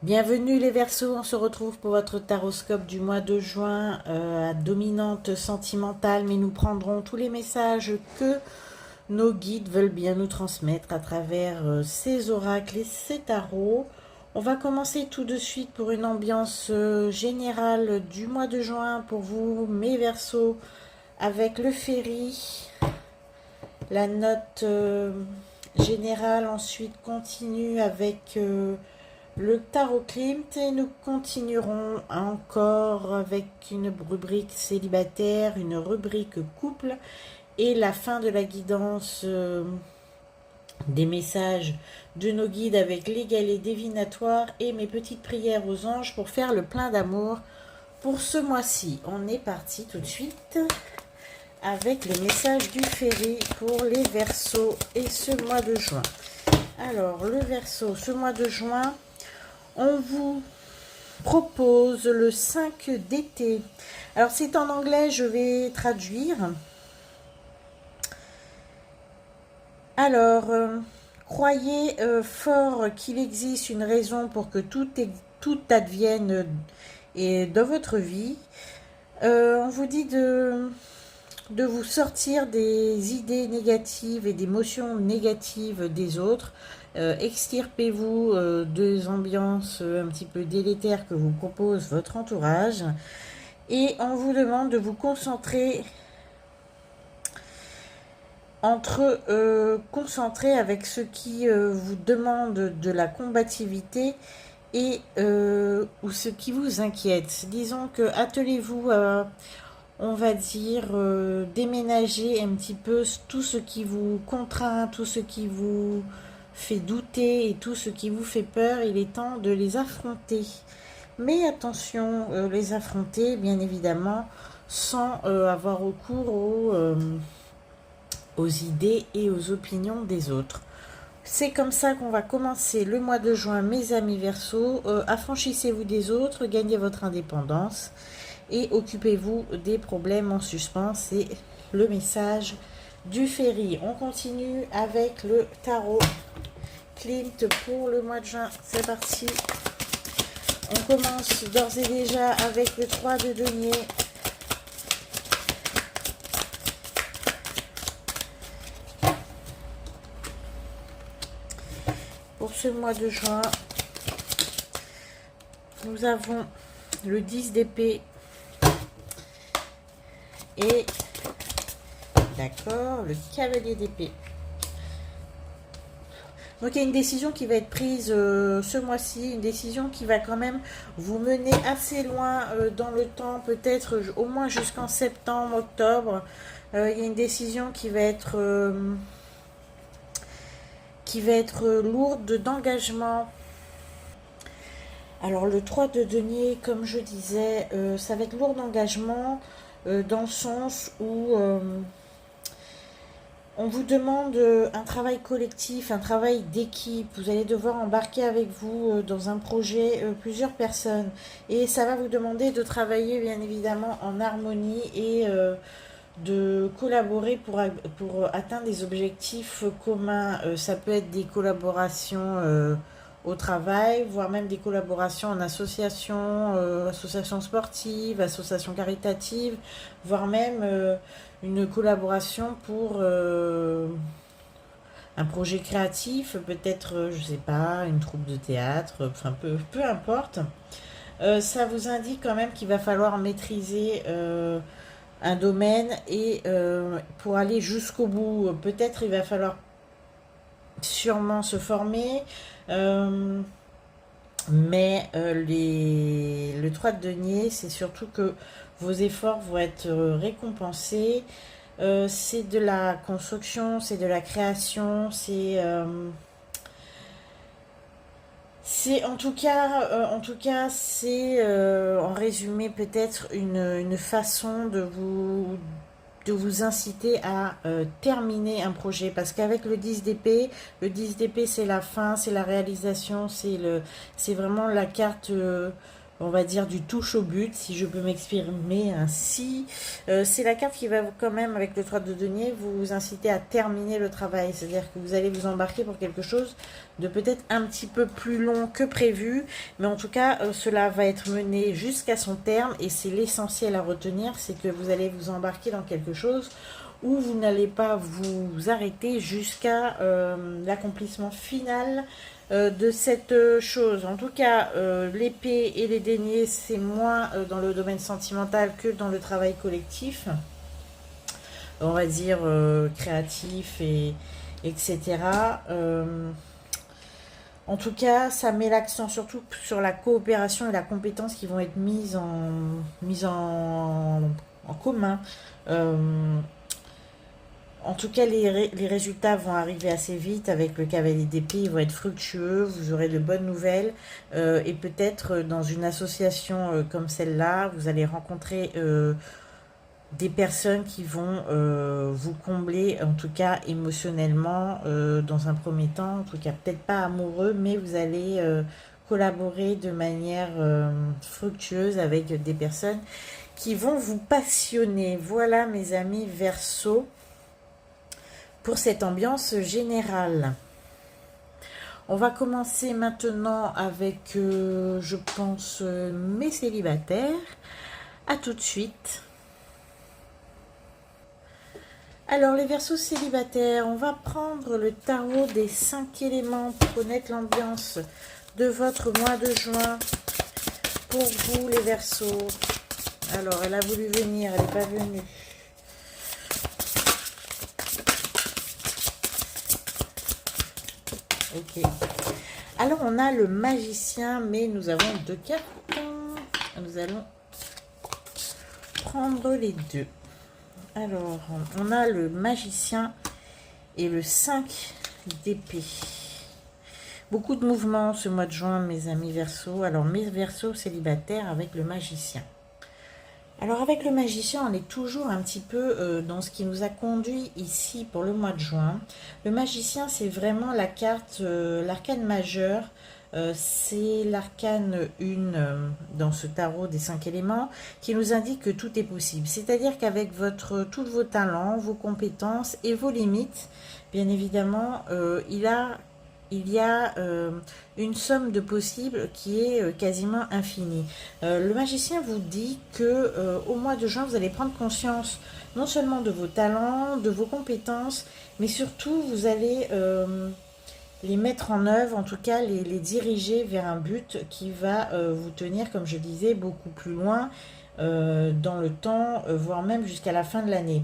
Bienvenue les Verseaux, on se retrouve pour votre taroscope du mois de juin à dominante sentimentale, mais nous prendrons tous les messages que nos guides veulent bien nous transmettre à travers ces oracles et ces tarots. On va commencer tout de suite pour une ambiance générale du mois de juin pour vous, mes Verseaux, avec le Féri, la note générale ensuite continue avec le tarot Klimt et nous continuerons encore avec une rubrique célibataire, une rubrique couple et la fin de la guidance des messages de nos guides avec les galets divinatoires et mes petites prières aux anges pour faire le plein d'amour pour ce mois-ci. On est parti tout de suite avec les messages du Féri pour les Verseaux et ce mois de juin. Alors, le Verseau, ce mois de juin, on vous propose le 5 d'été. Alors, c'est en anglais, je vais traduire. Alors, croyez fort qu'il existe une raison pour que tout advienne dans votre vie. On vous dit de vous sortir des idées négatives et d'émotions négatives des autres. Extirpez-vous des ambiances un petit peu délétères que vous propose votre entourage. Et on vous demande de vous concentrer concentrer avec ce qui vous demande de la combativité et ou ce qui vous inquiète. Disons que attelez-vous à on va dire, déménager un petit peu tout ce qui vous contraint, tout ce qui vous fait douter et tout ce qui vous fait peur. Il est temps de les affronter. Mais attention, les affronter, bien évidemment, sans avoir recours aux idées et aux opinions des autres. C'est comme ça qu'on va commencer le mois de juin, mes amis Verseaux. Affranchissez-vous des autres, gagnez votre indépendance et occupez-vous des problèmes en suspens. C'est le message du Féri. On continue avec le tarot Klimt pour le mois de juin. C'est parti. On commence d'ores et déjà avec le 3 de denier. Pour ce mois de juin, nous avons le 10 d'épée et d'accord, le cavalier d'épée. Donc il y a une décision qui va être prise ce mois-ci, une décision qui va quand même vous mener assez loin dans le temps, peut-être au moins jusqu'en septembre, octobre. Il y a une décision qui va être lourde d'engagement. Alors le 3 de denier, comme je disais, ça va être lourd d'engagement dans le sens où on vous demande un travail collectif, un travail d'équipe. Vous allez devoir embarquer avec vous dans un projet plusieurs personnes. Et ça va vous demander de travailler bien évidemment en harmonie et de collaborer pour atteindre des objectifs communs. Ça peut être des collaborations au travail, voire même des collaborations en association, association sportive, association caritative, voire même une collaboration pour un projet créatif, peut-être, je sais pas, une troupe de théâtre, enfin peu importe. Ça vous indique quand même qu'il va falloir maîtriser un domaine et pour aller jusqu'au bout, peut-être il va falloir sûrement se former, mais le 3 de denier, c'est surtout que vos efforts vont être récompensés. C'est de la construction, c'est de la création, c'est en tout cas, c'est en résumé peut-être une façon de vous inciter à terminer un projet. Parce qu'avec le 10 d'épée c'est la fin, c'est la réalisation, c'est vraiment la carte on va dire, du touche au but, si je peux m'exprimer ainsi. C'est la carte qui va quand même, avec le 3 de denier, vous inciter à terminer le travail. C'est-à-dire que vous allez vous embarquer pour quelque chose de peut-être un petit peu plus long que prévu. Mais en tout cas, cela va être mené jusqu'à son terme. Et c'est l'essentiel à retenir, c'est que vous allez vous embarquer dans quelque chose où vous n'allez pas vous arrêter jusqu'à l'accomplissement final de cette chose. En tout cas, l'épée et les deniers, c'est moins dans le domaine sentimental que dans le travail collectif, on va dire créatif, et etc. En tout cas, ça met l'accent surtout sur la coopération et la compétence qui vont être mises en commun. En tout cas, les résultats vont arriver assez vite avec le cavalier d'épée. Ils vont être fructueux, vous aurez de bonnes nouvelles. Et peut-être dans une association comme celle-là, vous allez rencontrer des personnes qui vont vous combler, en tout cas émotionnellement, dans un premier temps. En tout cas, peut-être pas amoureux, mais vous allez collaborer de manière fructueuse avec des personnes qui vont vous passionner. Voilà, mes amis Verseau, pour cette ambiance générale. On va commencer maintenant avec, je pense, mes célibataires. À tout de suite. Alors, les Verseaux célibataires, on va prendre le tarot des 5 éléments pour connaître l'ambiance de votre mois de juin. Pour vous, les Verseaux. Alors, elle a voulu venir, elle n'est pas venue. Ok. Alors, on a le magicien, mais nous avons 2 cartes. Nous allons prendre les 2. Alors, on a le magicien et le 5 d'épée. Beaucoup de mouvements ce mois de juin, mes amis Verseaux. Alors, mes Verseaux célibataires avec le magicien. Alors, avec le magicien, on est toujours un petit peu dans ce qui nous a conduit ici pour le mois de juin. Le magicien, c'est vraiment la carte, l'arcane majeur. C'est l'arcane 1 dans ce tarot des 5 éléments qui nous indique que tout est possible. C'est-à-dire qu'avec tous vos talents, vos compétences et vos limites, bien évidemment, il y a une somme de possibles qui est quasiment infinie. Le magicien vous dit que au mois de juin, vous allez prendre conscience non seulement de vos talents, de vos compétences, mais surtout vous allez les mettre en œuvre, en tout cas les diriger vers un but qui va vous tenir, comme je disais, beaucoup plus loin dans le temps, voire même jusqu'à la fin de l'année.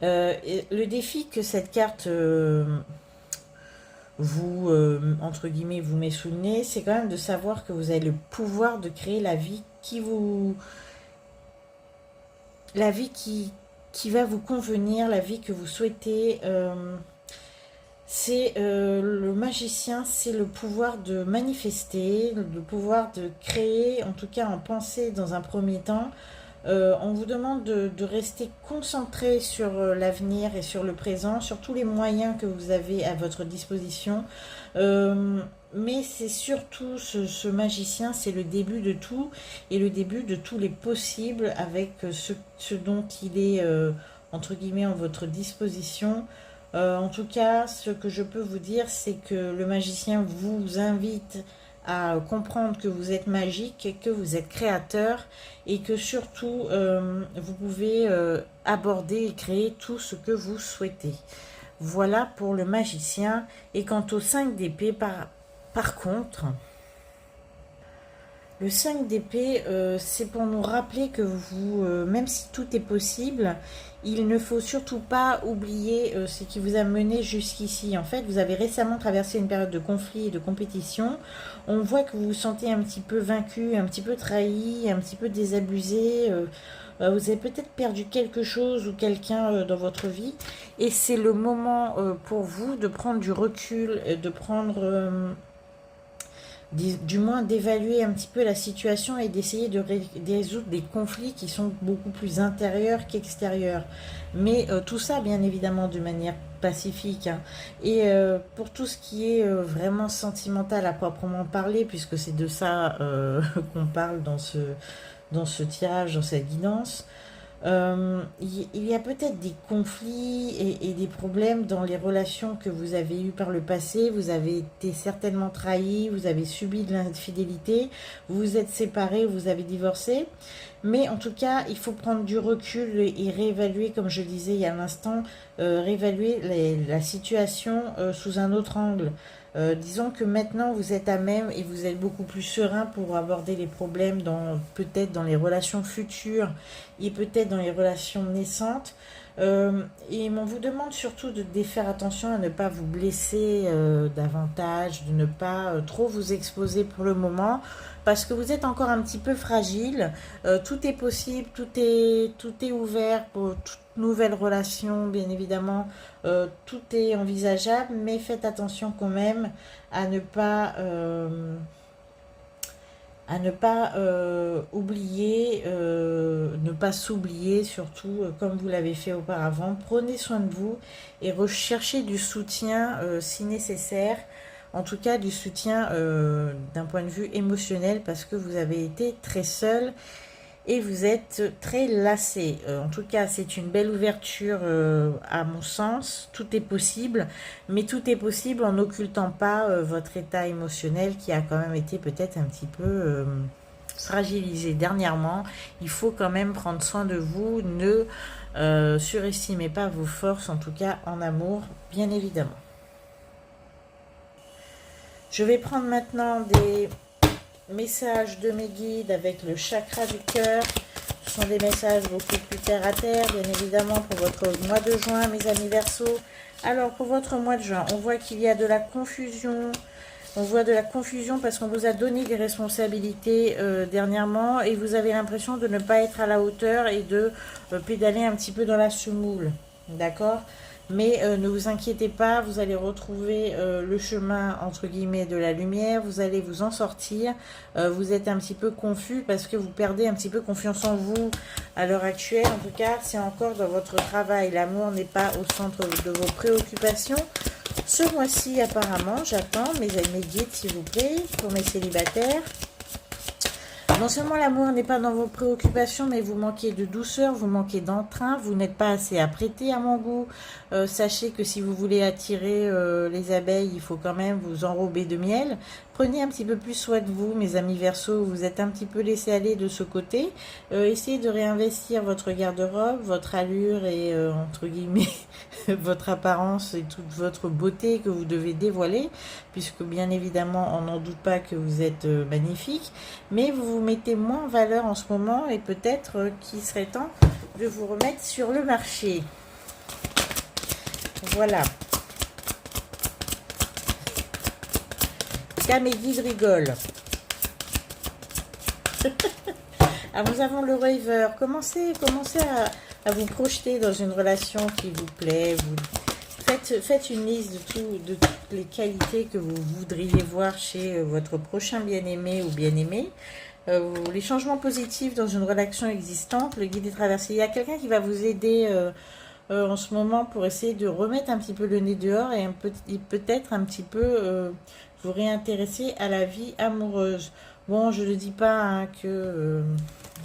Le défi que cette carte vous, entre guillemets, vous met sous le nez, c'est quand même de savoir que vous avez le pouvoir de créer la vie qui va vous convenir, la vie que vous souhaitez. Le magicien, c'est le pouvoir de manifester, le pouvoir de créer, en tout cas en pensée dans un premier temps. On vous demande de rester concentré sur l'avenir et sur le présent, sur tous les moyens que vous avez à votre disposition. Mais c'est surtout ce magicien, c'est le début de tout et le début de tous les possibles avec ce dont il est, entre guillemets, en votre disposition. En tout cas, ce que je peux vous dire, c'est que le magicien vous invite à comprendre que vous êtes magique, que vous êtes créateur et que surtout, vous pouvez aborder et créer tout ce que vous souhaitez. Voilà pour le magicien. Et quant au 5 d'épée, par contre, le 5 d'épée, c'est pour nous rappeler que vous, même si tout est possible, il ne faut surtout pas oublier ce qui vous a mené jusqu'ici. En fait, vous avez récemment traversé une période de conflit et de compétition. On voit que vous vous sentez un petit peu vaincu, un petit peu trahi, un petit peu désabusé. Vous avez peut-être perdu quelque chose ou quelqu'un dans votre vie. Et c'est le moment pour vous de prendre du recul, de prendre... du moins d'évaluer un petit peu la situation et d'essayer de résoudre des conflits qui sont beaucoup plus intérieurs qu'extérieurs. Mais tout ça, bien évidemment, de manière pacifique, hein. Et pour tout ce qui est vraiment sentimental à proprement parler, puisque c'est de ça qu'on parle dans ce tirage, dans cette guidance, il y a peut-être des conflits et des problèmes dans les relations que vous avez eues par le passé. Vous avez été certainement trahi, vous avez subi de l'infidélité, vous vous êtes séparés, vous avez divorcé. Mais en tout cas, il faut prendre du recul et réévaluer, comme je le disais il y a un instant, réévaluer la situation sous un autre angle. Disons que maintenant vous êtes à même et vous êtes beaucoup plus serein pour aborder les problèmes peut-être dans les relations futures et peut-être dans les relations naissantes. Et on vous demande surtout de faire attention à ne pas vous blesser davantage, de ne pas trop vous exposer pour le moment, parce que vous êtes encore un petit peu fragile. Tout est possible, tout est ouvert pour toute nouvelle relation, bien évidemment. Tout est envisageable, mais faites attention quand même à ne pas oublier, ne pas s'oublier, surtout comme vous l'avez fait auparavant. Prenez soin de vous et recherchez du soutien si nécessaire, en tout cas du soutien d'un point de vue émotionnel, parce que vous avez été très seul et vous êtes très lassé. En tout cas, c'est une belle ouverture à mon sens. Tout est possible, mais tout est possible en n'occultant pas votre état émotionnel qui a quand même été peut-être un petit peu fragilisé dernièrement. Il faut quand même prendre soin de vous. Ne surestimez pas vos forces, en tout cas en amour, bien évidemment. Je vais prendre maintenant des messages de mes guides avec le chakra du cœur. Ce sont des messages beaucoup plus terre à terre, bien évidemment, pour votre mois de juin, mes amis Verseaux. Alors, pour votre mois de juin, on voit qu'il y a de la confusion. On voit de la confusion parce qu'on vous a donné des responsabilités dernièrement et vous avez l'impression de ne pas être à la hauteur et de pédaler un petit peu dans la semoule. D'accord ? Mais ne vous inquiétez pas, vous allez retrouver le chemin, entre guillemets, de la lumière. Vous allez vous en sortir. Vous êtes un petit peu confus parce que vous perdez un petit peu confiance en vous à l'heure actuelle. En tout cas, c'est encore dans votre travail. L'amour n'est pas au centre de vos préoccupations. Ce mois-ci, apparemment, j'attends mes guides, s'il vous plaît, pour mes célibataires. Non seulement l'amour n'est pas dans vos préoccupations, mais vous manquez de douceur, vous manquez d'entrain, vous n'êtes pas assez apprêté à mon goût. Sachez que si vous voulez attirer les abeilles, il faut quand même vous enrober de miel. Prenez un petit peu plus soin de vous, mes amis Verseaux, vous êtes un petit peu laissé aller de ce côté. Essayez de réinvestir votre garde-robe, votre allure et, entre guillemets, votre apparence et toute votre beauté que vous devez dévoiler, puisque bien évidemment, on n'en doute pas que vous êtes magnifique, mais vous vous mettez moins en valeur en ce moment et peut-être qu'il serait temps de vous remettre sur le marché. Voilà. Là, mes guides rigolent. Alors, nous avons le rêveur. Commencez à vous projeter dans une relation qui vous plaît. Faites une liste de toutes les qualités que vous voudriez voir chez votre prochain bien-aimé ou bien-aimée. Les changements positifs dans une relation existante, le guide des traversées. Il y a quelqu'un qui va vous aider en ce moment pour essayer de remettre un petit peu le nez dehors et peut-être un petit peu vous réintéresser à la vie amoureuse. Bon, je ne dis pas hein, que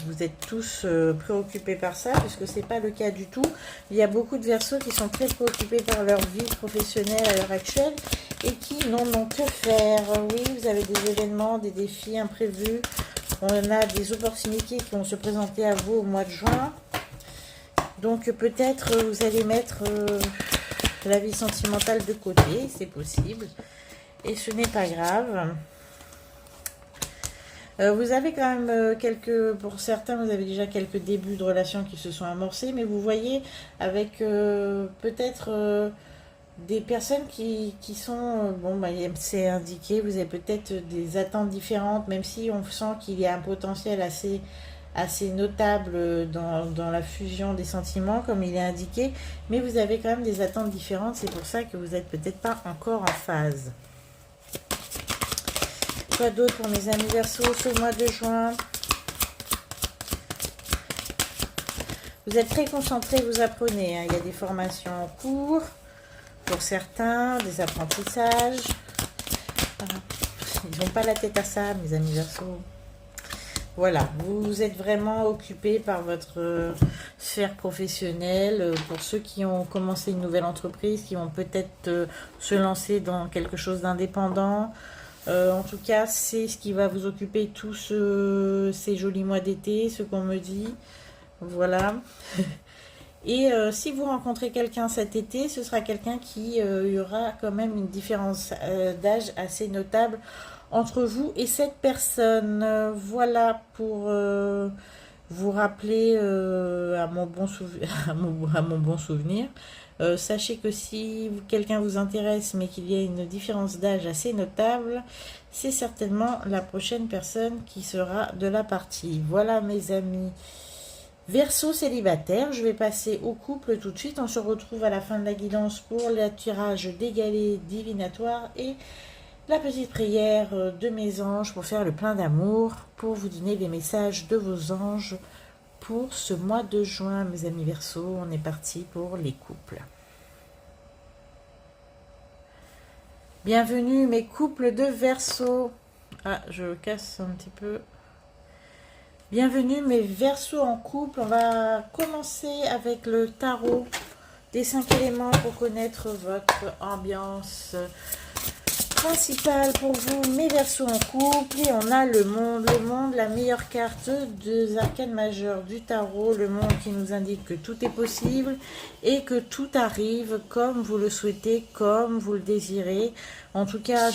vous êtes tous préoccupés par ça, puisque ce n'est pas le cas du tout. Il y a beaucoup de Verseaux qui sont très préoccupés par leur vie professionnelle à l'heure actuelle et qui n'en ont que faire. Oui, vous avez des événements, des défis imprévus. On a des opportunités qui vont se présenter à vous au mois de juin. Donc peut-être vous allez mettre la vie sentimentale de côté, c'est possible. Et ce n'est pas grave. Vous avez quand même pour certains, vous avez déjà quelques débuts de relations qui se sont amorcés, mais vous voyez avec peut-être des personnes qui sont, c'est indiqué, vous avez peut-être des attentes différentes, même si on sent qu'il y a un potentiel assez notable dans la fusion des sentiments, comme il est indiqué, mais vous avez quand même des attentes différentes, c'est pour ça que vous n'êtes peut-être pas encore en phase. Quoi d'autre pour mes amis Verseaux ce mois de juin? Vous êtes très concentrés, vous apprenez, hein. Il y a des formations en cours. pour certains, des apprentissages. Voilà. Ils n'ont pas la tête à ça, mes amis Verseaux. Voilà, vous êtes vraiment occupé par votre sphère professionnelle. Pour ceux qui ont commencé une nouvelle entreprise, qui vont peut-être se lancer dans quelque chose d'indépendant. En tout cas, c'est ce qui va vous occuper tous ces jolis mois d'été, ce qu'on me dit. Voilà. Et si vous rencontrez quelqu'un cet été, ce sera quelqu'un qui y aura quand même une différence d'âge assez notable entre vous et cette personne. Voilà pour vous rappeler à mon bon souvenir. Sachez que si quelqu'un vous intéresse mais qu'il y a une différence d'âge assez notable, c'est certainement la prochaine personne qui sera de la partie. Voilà mes amis. Verseau célibataire, je vais passer au couple tout de suite. On se retrouve à la fin de la guidance pour le tirage des galets divinatoires et la petite prière de mes anges pour faire le plein d'amour, pour vous donner les messages de vos anges pour ce mois de juin, mes amis Verseau. On est parti pour les couples. Bienvenue mes couples de Verseau. Ah, je casse un petit peu. Bienvenue mes Verseaux en couple. On va commencer avec le tarot des 5 éléments pour connaître votre ambiance principale pour vous, mes Verseaux en couple. Et on a le monde, la meilleure carte des arcanes majeures du tarot, le monde qui nous indique que tout est possible et que tout arrive comme vous le souhaitez, comme vous le désirez. En tout cas,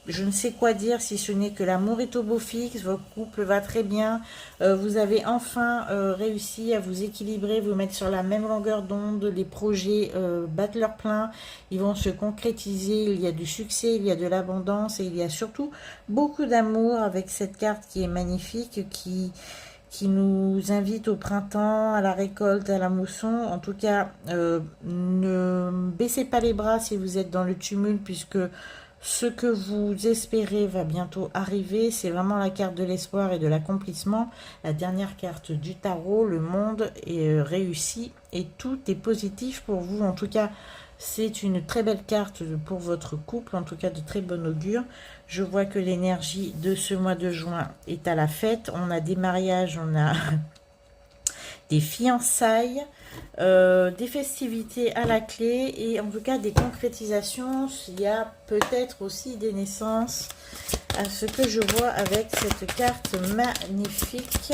je ne sais quoi dire si ce n'est que l'amour est au beau fixe, votre couple va très bien, vous avez enfin réussi à vous équilibrer, vous mettre sur la même longueur d'onde, les projets battent leur plein, ils vont se concrétiser, il y a du succès, il y a de l'abondance et il y a surtout beaucoup d'amour avec cette carte qui est magnifique, qui nous invite au printemps, à la récolte, à la mousson. En tout cas, ne baissez pas les bras si vous êtes dans le tumulte puisque ce que vous espérez va bientôt arriver. C'est vraiment la carte de l'espoir et de l'accomplissement. La dernière carte du tarot, le monde est réussi et tout est positif pour vous. En tout cas, c'est une très belle carte pour votre couple, en tout cas de très bon augure. Je vois que l'énergie de ce mois de juin est à la fête. On a des mariages, on a des fiançailles, des festivités à la clé et en tout cas des concrétisations. Il y a peut-être aussi des naissances à ce que je vois avec cette carte magnifique.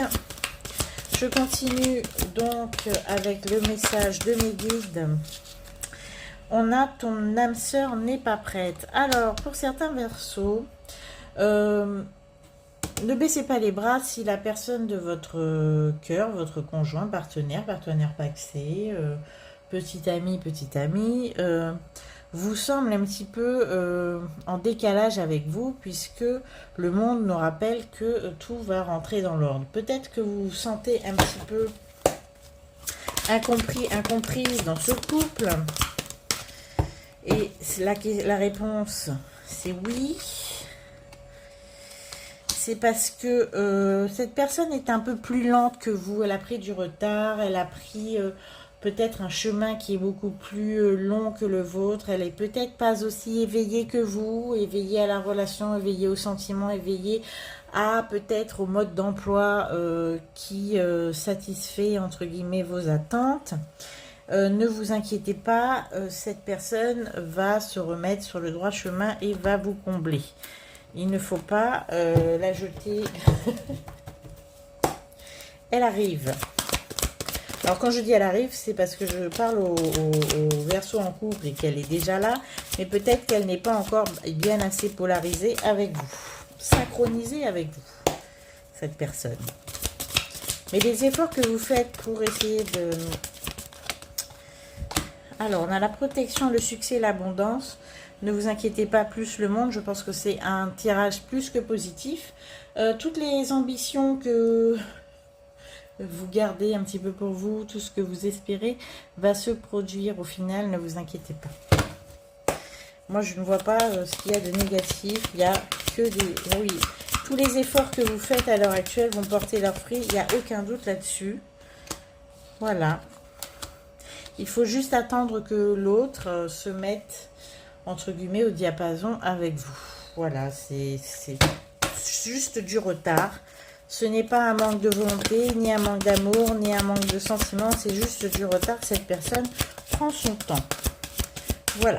Je continue donc avec le message de mes guides. On a ton âme sœur n'est pas prête. Alors pour certains Verseaux, ne baissez pas les bras si la personne de votre cœur, votre conjoint, partenaire paxé, petit ami, vous semble un petit peu en décalage avec vous, puisque le monde nous rappelle que tout va rentrer dans l'ordre. Peut-être que vous vous sentez un petit peu incompris, incomprise dans ce couple. Et la réponse, c'est oui. C'est parce que cette personne est un peu plus lente que vous. Elle a pris du retard, elle a pris peut-être un chemin qui est beaucoup plus long que le vôtre. Elle est peut-être pas aussi éveillée que vous, éveillée à la relation, éveillée aux sentiments, éveillée à peut-être au mode d'emploi qui satisfait entre guillemets vos attentes. Ne vous inquiétez pas, cette personne va se remettre sur le droit chemin et va vous combler. Il ne faut pas la jeter. Elle arrive. Alors quand je dis elle arrive, c'est parce que je parle au Verseau en couple et qu'elle est déjà là. Mais peut-être qu'elle n'est pas encore bien assez polarisée avec vous. Synchronisée avec vous, cette personne. Mais les efforts que vous faites pour essayer de... Alors, on a la protection, le succès, l'abondance. Ne vous inquiétez pas, plus le monde. Je pense que c'est un tirage plus que positif. Toutes les ambitions que vous gardez un petit peu pour vous, tout ce que vous espérez, va se produire au final. Ne vous inquiétez pas. Moi, je ne vois pas ce qu'il y a de négatif. Il n'y a que des... Oui, tous les efforts que vous faites à l'heure actuelle vont porter leurs fruits. Il n'y a aucun doute là-dessus. Voilà. Il faut juste attendre que l'autre se mette, entre guillemets, au diapason avec vous. Voilà, c'est juste du retard. Ce n'est pas un manque de volonté, ni un manque d'amour, ni un manque de sentiment. C'est juste du retard. Cette personne prend son temps. Voilà.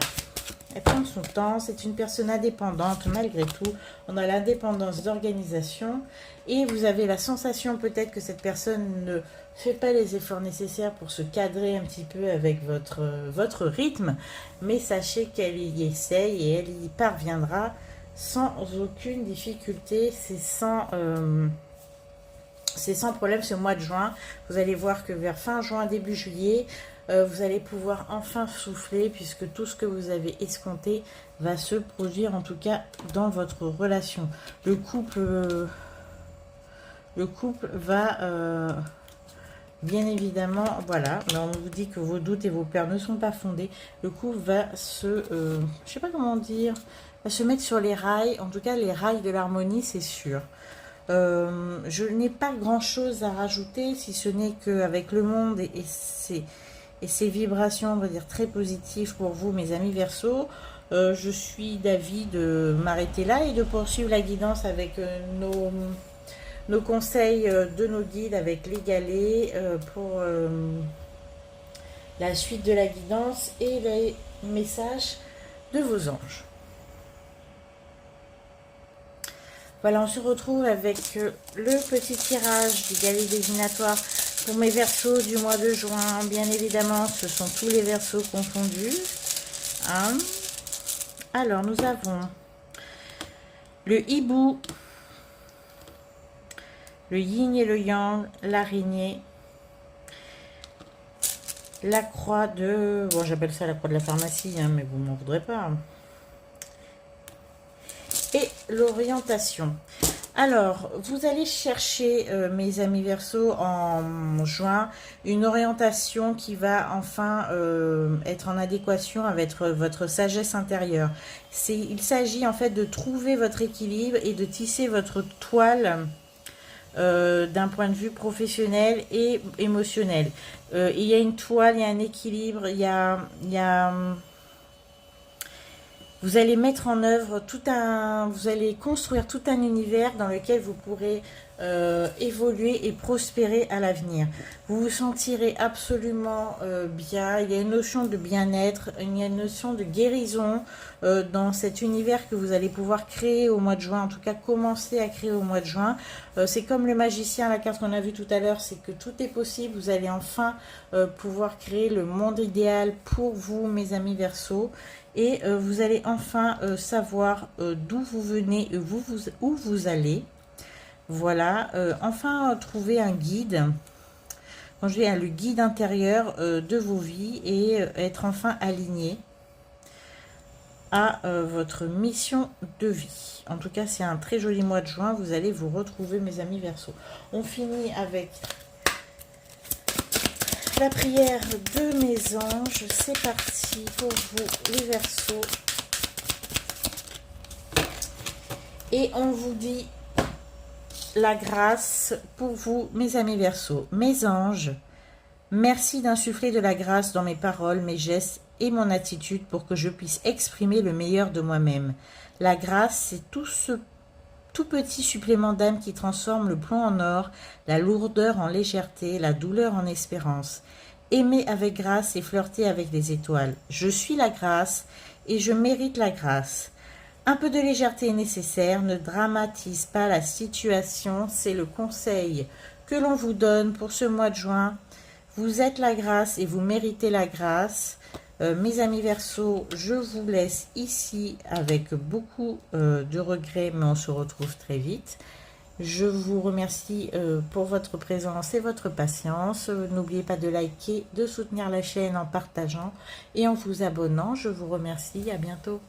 Elle prend son temps. C'est une personne indépendante malgré tout. On a l'indépendance d'organisation. Et vous avez la sensation peut-être que cette personne ne fait pas les efforts nécessaires pour se cadrer un petit peu avec votre rythme. Mais sachez qu'elle y essaye et elle y parviendra sans aucune difficulté. C'est sans problème ce mois de juin. Vous allez voir que vers fin juin, début juillet, vous allez pouvoir enfin souffler puisque tout ce que vous avez escompté va se produire en tout cas dans votre relation. Le couple va bien évidemment, voilà, on vous dit que vos doutes et vos peurs ne sont pas fondés. Le couple va je sais pas comment dire, va se mettre sur les rails, en tout cas les rails de l'harmonie, c'est sûr. Je n'ai pas grand chose à rajouter si ce n'est qu'avec le monde et ses vibrations, on va dire très positives pour vous mes amis Verseaux, je suis d'avis de m'arrêter là et de poursuivre la guidance avec nos conseils de nos guides avec les galets pour la suite de la guidance et les messages de vos anges. Voilà, on se retrouve avec le petit tirage du galet divinatoire pour mes Verseaux du mois de juin. Bien évidemment, ce sont tous les Verseaux confondus. Hein. Alors, nous avons le hibou, le yin et le yang, l'araignée, la croix de... Bon, j'appelle ça la croix de la pharmacie, hein, mais vous m'en voudrez pas. Et l'orientation. Alors, vous allez chercher, mes amis Verseaux, en juin, une orientation qui va enfin être en adéquation avec votre sagesse intérieure. Il s'agit en fait de trouver votre équilibre et de tisser votre toile d'un point de vue professionnel et émotionnel. Il y a une toile, il y a un équilibre, il y a vous allez mettre en œuvre vous allez construire tout un univers dans lequel vous pourrez évoluer et prospérer à l'avenir. Vous vous sentirez absolument bien. Il y a une notion de bien-être, il y a une notion de guérison dans cet univers que vous allez pouvoir créer au mois de juin, en tout cas commencer à créer au mois de juin. C'est comme le magicien, la carte qu'on a vue tout à l'heure, c'est que tout est possible. Vous allez enfin pouvoir créer le monde idéal pour vous, mes amis Verseaux. Et vous allez enfin savoir d'où vous venez et où vous allez. Voilà, enfin trouver un guide. Quand je dis le guide intérieur de vos vies et être enfin aligné à votre mission de vie. En tout cas, c'est un très joli mois de juin. Vous allez vous retrouver, mes amis Verseaux. On finit avec la prière de mes anges. C'est parti pour vous, les Verseaux. Et on vous dit la grâce pour vous, mes amis Verseaux. Mes anges, merci d'insuffler de la grâce dans mes paroles, mes gestes et mon attitude pour que je puisse exprimer le meilleur de moi-même. La grâce, c'est tout petit supplément d'âme qui transforme le plomb en or, la lourdeur en légèreté, la douleur en espérance. Aimer avec grâce et flirter avec les étoiles. Je suis la grâce et je mérite la grâce. Un peu de légèreté est nécessaire, ne dramatise pas la situation, c'est le conseil que l'on vous donne pour ce mois de juin. Vous êtes la grâce et vous méritez la grâce. Mes amis Verseaux, je vous laisse ici avec beaucoup de regrets, mais on se retrouve très vite. Je vous remercie pour votre présence et votre patience. N'oubliez pas de liker, de soutenir la chaîne en partageant et en vous abonnant. Je vous remercie, à bientôt.